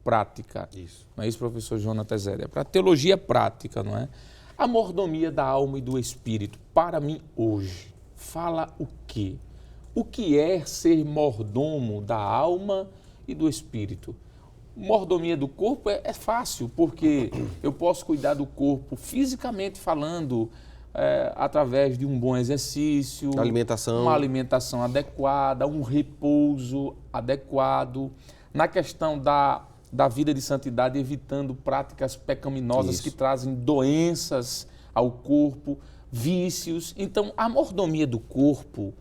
prática. Isso. Não é isso, professor Jonathan Zélia? Para a teologia prática, não é? A mordomia da alma e do espírito, para mim, hoje, fala o quê? O que é ser mordomo da alma e do espírito? Mordomia do corpo é fácil, porque eu posso cuidar do corpo fisicamente falando, através de um bom exercício, uma alimentação adequada, um repouso adequado. Na questão da vida de santidade, evitando práticas pecaminosas que trazem doenças ao corpo, vícios. Então, a mordomia do corpo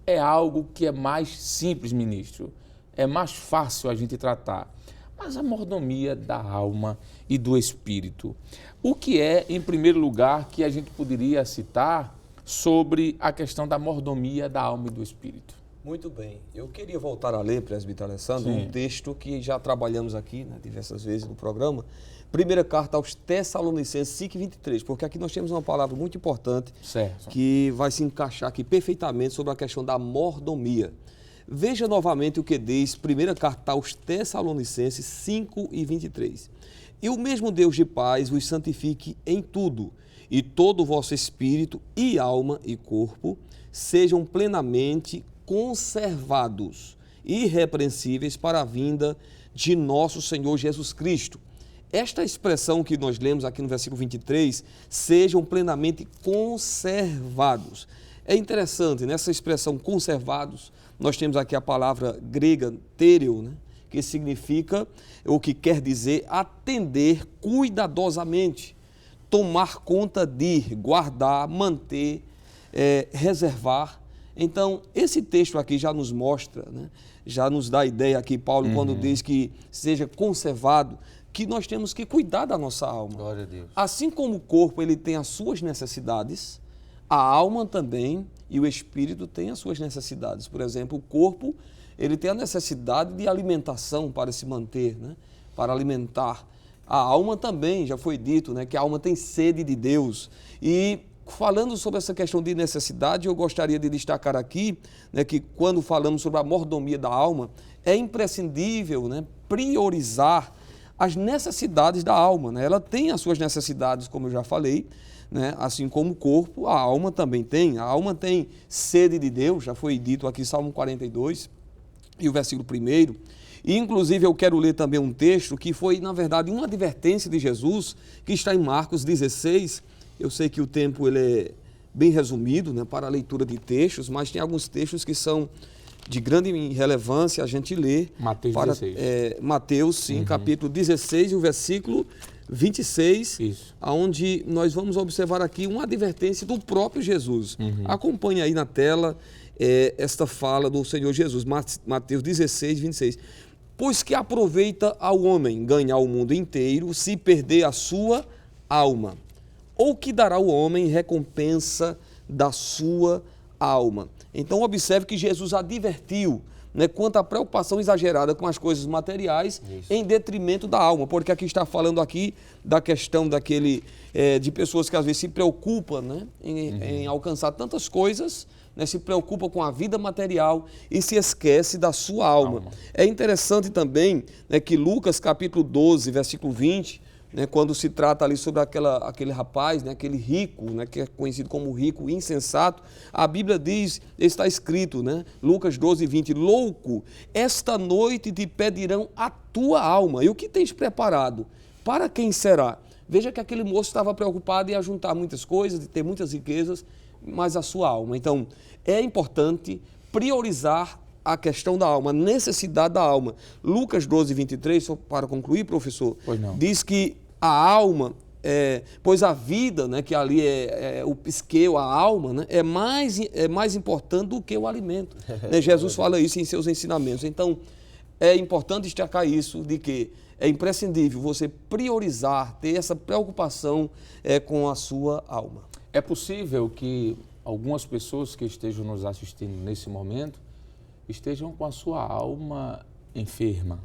é algo que é mais simples, ministro. É mais fácil a gente tratar. Mas a mordomia da alma e do espírito. O que é, em primeiro lugar, que a gente poderia citar sobre a questão da mordomia da alma e do espírito? Muito bem. Eu queria voltar a ler, presbítero Alessandro, um texto que já trabalhamos aqui, né, diversas vezes no programa. Primeira carta aos Tessalonicenses 5:23, porque aqui nós temos uma palavra muito importante que vai se encaixar aqui perfeitamente sobre a questão da mordomia. Veja novamente o que diz primeira carta aos Tessalonicenses 5:23. E o mesmo Deus de paz vos santifique em tudo, e todo o vosso espírito e alma e corpo sejam plenamente conservados, irrepreensíveis para a vinda de nosso Senhor Jesus Cristo. Esta expressão que nós lemos aqui no versículo 23, sejam plenamente conservados. É interessante, nessa expressão conservados, nós temos aqui a palavra grega téreo, né, que significa, o que quer dizer atender cuidadosamente, tomar conta de, guardar, manter, reservar. Então, esse texto aqui já nos mostra, né, já nos dá a ideia aqui, Paulo, quando diz que seja conservado, que nós temos que cuidar da nossa alma. Glória a Deus. Assim como o corpo ele tem as suas necessidades, a alma também e o espírito têm as suas necessidades. Por exemplo, o corpo ele tem a necessidade de alimentação para se manter, né? Para alimentar. A alma também, já foi dito, né? Que a alma tem sede de Deus. E falando sobre essa questão de necessidade, eu gostaria de destacar aqui, né, que quando falamos sobre a mordomia da alma, é imprescindível, né, priorizar as necessidades da alma, né? Ela tem as suas necessidades, como eu já falei, né? Assim como o corpo, a alma também tem. A alma tem sede de Deus, já foi dito aqui, Salmo 42, e o versículo 1. E, inclusive, eu quero ler também um texto que foi, na verdade, uma advertência de Jesus, que está em Marcos 16. Eu sei que o tempo ele é bem resumido, né, para a leitura de textos, mas tem alguns textos que são de grande relevância a gente lê. Mateus para, 16. Mateus, sim, capítulo 16 e o versículo 26, onde nós vamos observar aqui uma advertência do próprio Jesus. Acompanhe aí na tela esta fala do Senhor Jesus, Mateus 16, 26. Pois que aproveita ao homem ganhar o mundo inteiro, se perder a sua alma? Ou que dará o homem recompensa da sua alma? Então observe que Jesus advertiu, né, quanto à preocupação exagerada com as coisas materiais em detrimento da alma, porque aqui está falando aqui da questão de pessoas que às vezes se preocupam, né, em alcançar tantas coisas, né, se preocupa com a vida material e se esquece da sua alma. É interessante também, né, que Lucas capítulo 12, versículo 20, né, quando se trata ali sobre aquele rapaz, né, aquele rico, né, que é conhecido como rico insensato, a Bíblia diz, está escrito, né, Lucas 12, 20, louco, esta noite te pedirão a tua alma. E o que tens preparado? Para quem será? Veja que aquele moço estava preocupado em ajuntar muitas coisas, de ter muitas riquezas, mas a sua alma. Então, é importante priorizar a questão da alma, a necessidade da alma. Lucas 12, 23, só para concluir, professor, diz que a alma, pois a vida, né, que ali é o psiqueu, a alma, né, é mais importante do que o alimento. Né? Jesus fala isso em seus ensinamentos. Então, é importante destacar isso, de que é imprescindível você priorizar, ter essa preocupação com a sua alma. É possível que algumas pessoas que estejam nos assistindo nesse momento estejam com a sua alma enferma.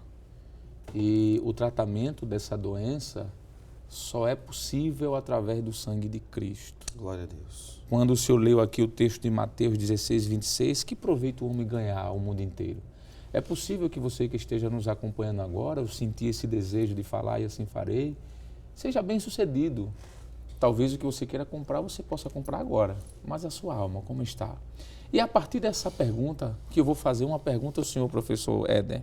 E o tratamento dessa doença só é possível através do sangue de Cristo. Glória a Deus. Quando o senhor leu aqui o texto de Mateus 16, 26, que proveita o homem ganhar o mundo inteiro? É possível que você que esteja nos acompanhando agora, eu senti esse desejo de falar e assim farei, seja bem sucedido. Talvez o que você queira comprar, você possa comprar agora. Mas a sua alma, como está? E a partir dessa pergunta, que eu vou fazer uma pergunta ao senhor, professor Éder.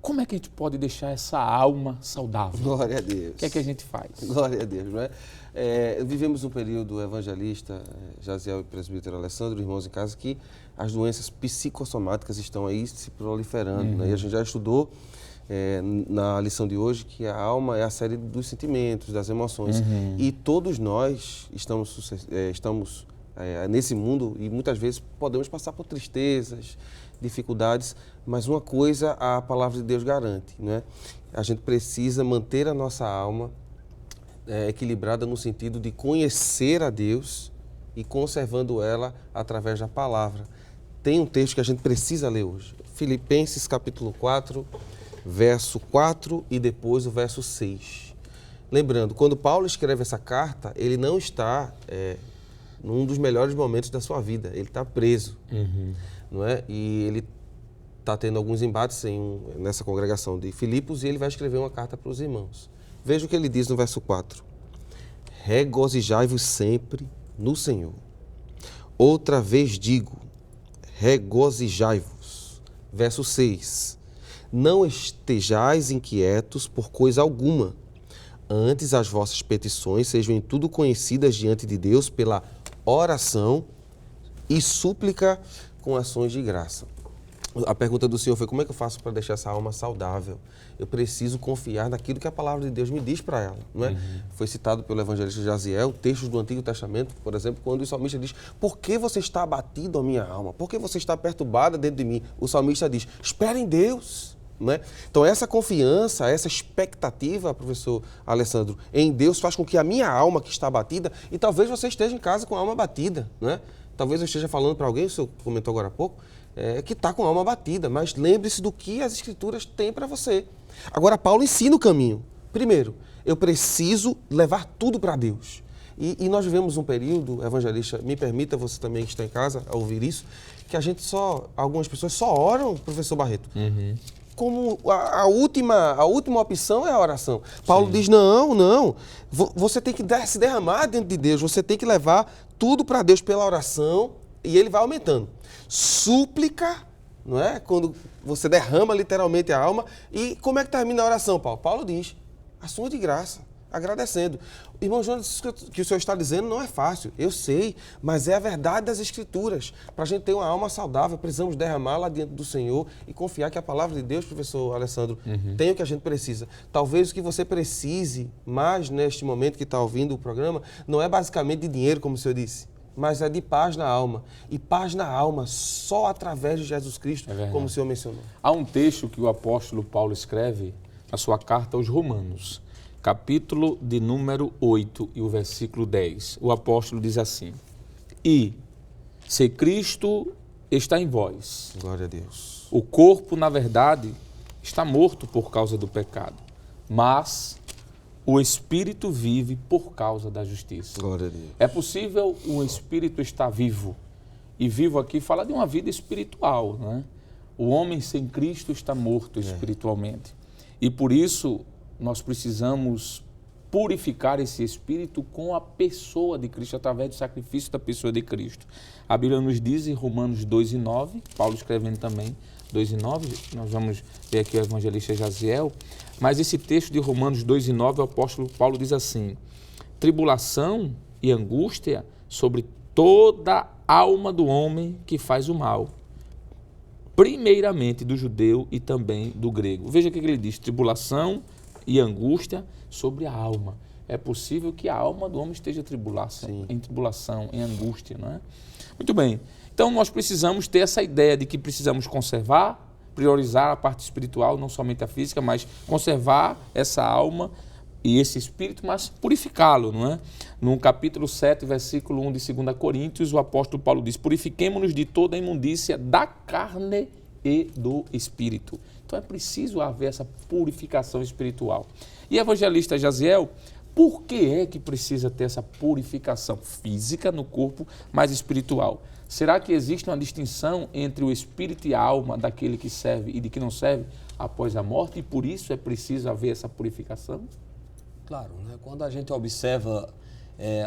Como é que a gente pode deixar essa alma saudável? Glória a Deus. O que é que a gente faz? Glória a Deus, não é? Vivemos um período evangelista, Jaziel e presbítero Alessandro, irmãos em casa, que as doenças psicossomáticas estão aí se proliferando, né? E a gente já estudou na lição de hoje que a alma é a série dos sentimentos, das emoções. E todos nós estamos nesse mundo e muitas vezes podemos passar por tristezas, dificuldades, mas uma coisa a palavra de Deus garante, né? A gente precisa manter a nossa alma equilibrada no sentido de conhecer a Deus e conservando ela através da palavra. Tem um texto que a gente precisa ler hoje, Filipenses capítulo 4, verso 4 e depois o verso 6. Lembrando, quando Paulo escreve essa carta, ele não está num dos melhores momentos da sua vida, ele está preso, não é? E ele está tendo alguns embates nessa congregação de Filipos e ele vai escrever uma carta para os irmãos. Veja o que ele diz no verso 4. Regozijai-vos sempre no Senhor. Outra vez digo, regozijai-vos. Verso 6. Não estejais inquietos por coisa alguma. Antes as vossas petições sejam em tudo conhecidas diante de Deus pela oração e súplica com ações de graça. A pergunta do Senhor foi: como é que eu faço para deixar essa alma saudável? Eu preciso confiar naquilo que a palavra de Deus me diz para ela, não é? Foi citado pelo evangelista Jaziel, textos do Antigo Testamento, por exemplo, quando o salmista diz: por que você está abatido, a minha alma? Por que você está perturbada dentro de mim? O salmista diz: espere em Deus. Não é? Então essa confiança, essa expectativa, professor Alessandro, em Deus faz com que a minha alma que está abatida, e talvez você esteja em casa com a alma abatida, não é? Talvez eu esteja falando para alguém, o senhor comentou agora há pouco, que está com a alma abatida, mas lembre-se do que as Escrituras têm para você. Agora, Paulo ensina o caminho. Primeiro, eu preciso levar tudo para Deus. E nós vivemos um período, evangelista, me permita, você também que está em casa a ouvir isso, que algumas pessoas só oram, professor Barreto, como a última opção é a oração. Paulo diz, não, você tem que se derramar dentro de Deus, você tem que levar tudo para Deus pela oração, e ele vai aumentando. Súplica, não é? Quando você derrama literalmente a alma. E como é que termina a oração, Paulo? Paulo diz, ações de graça, agradecendo. Irmão Jonas, o que o senhor está dizendo não é fácil, eu sei, mas é a verdade das Escrituras. Para a gente ter uma alma saudável, precisamos derramá-la diante do Senhor e confiar que a palavra de Deus, professor Alessandro, tem o que a gente precisa. Talvez o que você precise mais neste momento que está ouvindo o programa não é basicamente de dinheiro, como o senhor disse, mas é de paz na alma. E paz na alma só através de Jesus Cristo, como o senhor mencionou. Há um texto que o apóstolo Paulo escreve na sua carta aos Romanos, capítulo de número 8 e o versículo 10. O apóstolo diz assim: E se Cristo está em vós, glória a Deus, o corpo, na verdade, está morto por causa do pecado, mas o Espírito vive por causa da justiça. Glória a Deus. É possível um Espírito estar vivo. E vivo aqui fala de uma vida espiritual, não é? O homem sem Cristo está morto espiritualmente. E por isso nós precisamos purificar esse espírito com a pessoa de Cristo, através do sacrifício da pessoa de Cristo. A Bíblia nos diz em Romanos 2:9, Paulo escrevendo também 2:9, nós vamos ver aqui o evangelista Jaziel, mas esse texto de Romanos 2:9, o apóstolo Paulo diz assim: tribulação e angústia sobre toda a alma do homem que faz o mal, primeiramente do judeu e também do grego. Veja o que ele diz: tribulação e angústia sobre a alma. É possível que a alma do homem esteja em tribulação, em angústia, não é? Muito bem. Então nós precisamos ter essa ideia de que precisamos conservar, priorizar a parte espiritual, não somente a física, mas conservar essa alma e esse espírito, mas purificá-lo, não é? No capítulo 7, versículo 1 de 2 Coríntios, o apóstolo Paulo diz: purifiquemo-nos de toda a imundícia da carne e do espírito. Então é preciso haver essa purificação espiritual. E evangelista Jaziel, por que é que precisa ter essa purificação física no corpo, mas espiritual? Será que existe uma distinção entre o espírito e a alma daquele que serve e de que não serve após a morte, e por isso é preciso haver essa purificação? Claro, né? Quando a gente observa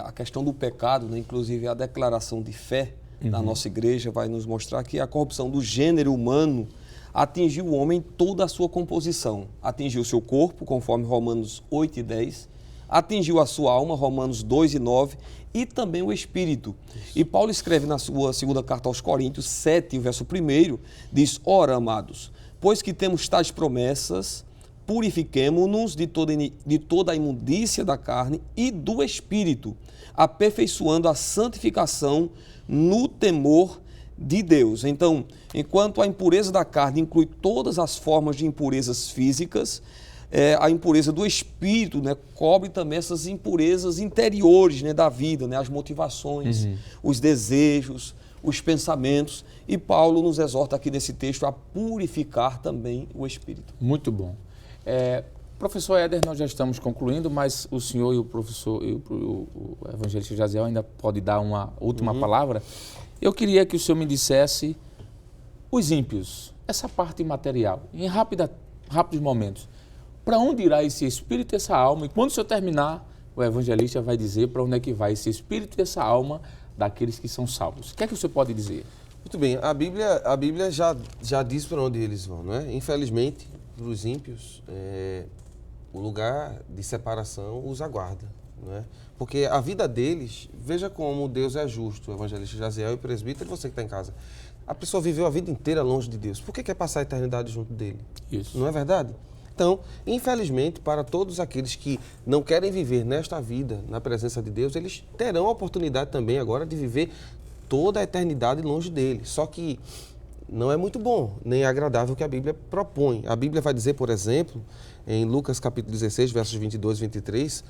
a questão do pecado, né? Inclusive a declaração de fé da nossa igreja vai nos mostrar que a corrupção do gênero humano atingiu o homem em toda a sua composição. Atingiu o seu corpo, conforme Romanos 8 e 10, atingiu a sua alma, Romanos 2 e 9, e também o espírito. E Paulo escreve na sua segunda carta aos Coríntios 7, o verso 1, diz: ora, amados, pois que temos tais promessas, purifiquemo-nos de toda a imundícia da carne e do espírito, aperfeiçoando a santificação no temor de Deus. Então, enquanto a impureza da carne inclui todas as formas de impurezas físicas, a impureza do espírito, né, cobre também essas impurezas interiores, né, da vida, né, as motivações, os desejos, os pensamentos. E Paulo nos exorta aqui nesse texto a purificar também o espírito. Muito bom. Professor Éder, nós já estamos concluindo, mas o senhor e o professor, o evangelista Jaziel ainda pode dar uma última palavra. Eu queria que o senhor me dissesse os ímpios, essa parte material, em rápidos momentos. Para onde irá esse espírito e essa alma? E quando o senhor terminar, o evangelista vai dizer para onde é que vai esse espírito e essa alma daqueles que são salvos. O que é que o senhor pode dizer? Muito bem, a Bíblia já diz para onde eles vão, não é? Infelizmente, para os ímpios, o lugar de separação os aguarda, não é? Porque a vida deles, veja como Deus é justo, o evangelista Jaziel e presbítero, e você que está em casa. A pessoa viveu a vida inteira longe de Deus. Por que quer passar a eternidade junto dele? Isso. Não é verdade? Então, infelizmente, para todos aqueles que não querem viver nesta vida, na presença de Deus, eles terão a oportunidade também agora de viver toda a eternidade longe dele. Só que não é muito bom, nem agradável o que a Bíblia propõe. A Bíblia vai dizer, por exemplo, em Lucas capítulo 16, versos 22 e 23,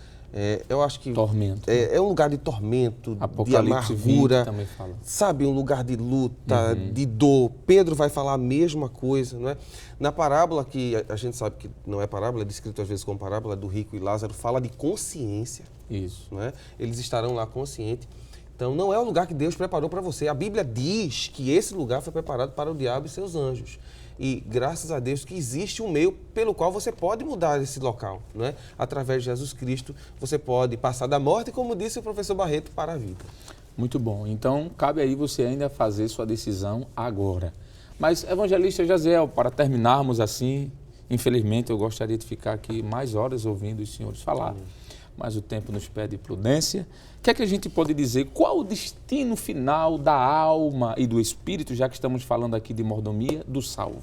eu acho que tormento. É um lugar de tormento, Apocalipse de amargura, 20 também fala. Sabe, um lugar de luta, de dor. Pedro vai falar a mesma coisa, não é? Na parábola, que a gente sabe que não é parábola, é descrito às vezes como parábola do rico e Lázaro, fala de consciência. Isso. Não é? Eles estarão lá conscientes. Então, não é o lugar que Deus preparou para você. A Bíblia diz que esse lugar foi preparado para o diabo e seus anjos. E, graças a Deus, que existe um meio pelo qual você pode mudar esse local. Não é? Através de Jesus Cristo, você pode passar da morte, como disse o professor Barreto, para a vida. Muito bom. Então, cabe aí você ainda fazer sua decisão agora. Mas, evangelista Jaziel, para terminarmos assim, infelizmente eu gostaria de ficar aqui mais horas ouvindo os senhores falar. Mas o tempo nos pede prudência. O que é que a gente pode dizer? Qual o destino final da alma e do espírito, já que estamos falando aqui de mordomia, do salvo?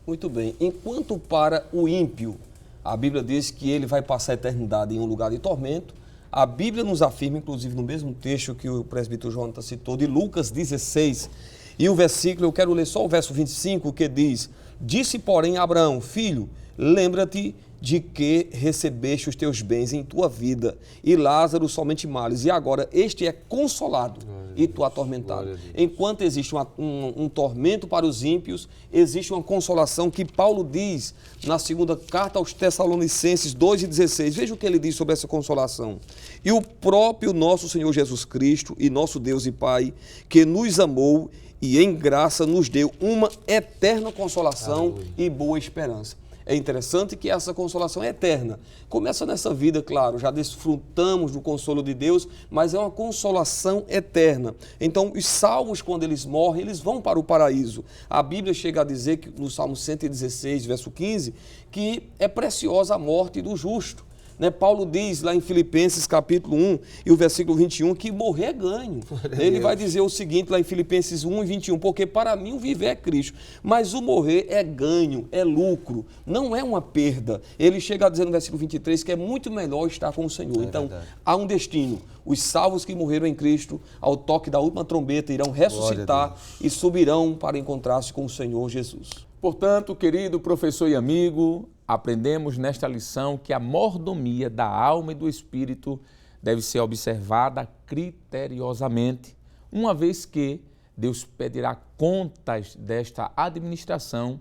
Muito bem. Enquanto para o ímpio, a Bíblia diz que ele vai passar a eternidade em um lugar de tormento, a Bíblia nos afirma, inclusive no mesmo texto que o presbítero Jonathan citou, de Lucas 16, e o versículo, eu quero ler só o verso 25, que diz: disse, porém, Abraão, filho, lembra-te de que recebeste os teus bens em tua vida, e Lázaro somente males, e agora este é consolado e tu atormentado. Enquanto existe um tormento para os ímpios, existe uma consolação que Paulo diz na segunda carta aos Tessalonicenses 2:16. Veja o que ele diz sobre essa consolação. E o próprio nosso Senhor Jesus Cristo e nosso Deus e Pai, que nos amou e em graça nos deu uma eterna consolação e boa esperança. É interessante que essa consolação é eterna. Começa nessa vida, claro, já desfrutamos do consolo de Deus, mas é uma consolação eterna. Então, os salvos, quando eles morrem, eles vão para o paraíso. A Bíblia chega a dizer, que no Salmo 116, verso 15, que é preciosa a morte do justo. Paulo diz lá em Filipenses capítulo 1 e o versículo 21 que morrer é ganho. Ele vai dizer o seguinte lá em Filipenses 1 e 21, porque para mim o viver é Cristo, mas o morrer é ganho, é lucro, não é uma perda. Ele chega a dizer no versículo 23 que é muito melhor estar com o Senhor. Então, há um destino. Os salvos que morreram em Cristo, ao toque da última trombeta, irão ressuscitar e subirão para encontrar-se com o Senhor Jesus. Portanto, querido professor e amigo, aprendemos nesta lição que a mordomia da alma e do espírito deve ser observada criteriosamente, uma vez que Deus pedirá contas desta administração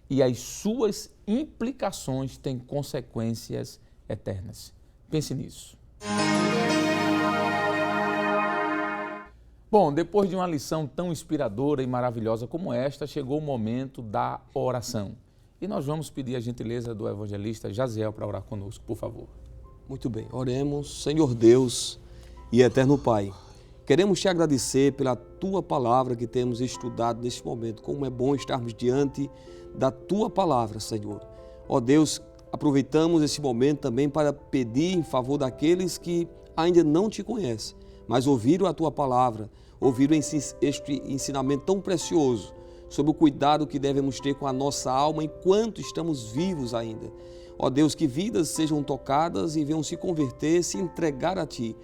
e as suas implicações têm consequências eternas. Pense nisso. Bom, depois de uma lição tão inspiradora e maravilhosa como esta, chegou o momento da oração. E nós vamos pedir a gentileza do evangelista Jaziel para orar conosco, por favor. Muito bem, oremos. Senhor Deus e eterno Pai, queremos te agradecer pela tua palavra que temos estudado neste momento. Como é bom estarmos diante da tua palavra, Senhor. Ó Deus, aproveitamos esse momento também para pedir em favor daqueles que ainda não te conhecem, mas ouviram a tua palavra, ouviram este ensinamento tão precioso sobre o cuidado que devemos ter com a nossa alma enquanto estamos vivos ainda. Ó Deus, que vidas sejam tocadas e venham se converter, se entregar a Ti.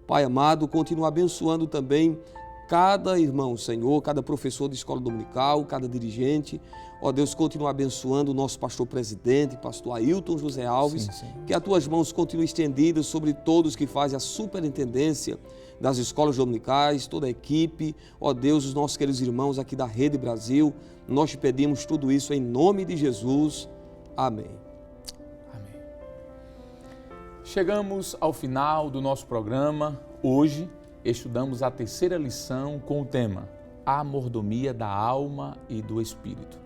Pai amado, continua abençoando também cada irmão, Senhor, cada professor de escola dominical, cada dirigente. Ó Deus, continua abençoando o nosso pastor presidente, pastor Ailton José Alves. Sim. Que as Tuas mãos continuem estendidas sobre todos que fazem a superintendência das escolas dominicais, toda a equipe. Ó Deus, os nossos queridos irmãos aqui da Rede Brasil, nós te pedimos tudo isso em nome de Jesus. Amém. Amém. Chegamos ao final do nosso programa. Hoje estudamos a terceira lição com o tema A Mordomia da Alma e do Espírito.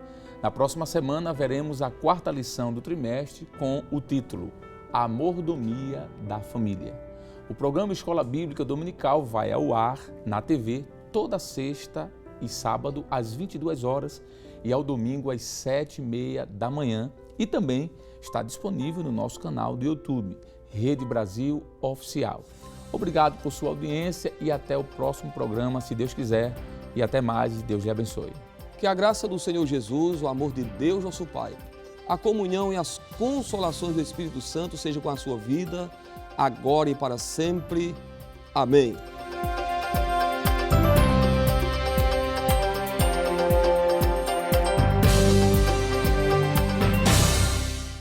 Na próxima semana veremos a quarta lição do trimestre com o título A Mordomia da Família. O programa Escola Bíblica Dominical vai ao ar na TV toda sexta e sábado às 22 horas e ao domingo às 7h30 da manhã e também está disponível no nosso canal do YouTube, Rede Brasil Oficial. Obrigado por sua audiência e até o próximo programa, se Deus quiser. E até mais, Deus lhe abençoe. Que a graça do Senhor Jesus, o amor de Deus nosso Pai, a comunhão e as consolações do Espírito Santo sejam com a sua vida, agora e para sempre. Amém.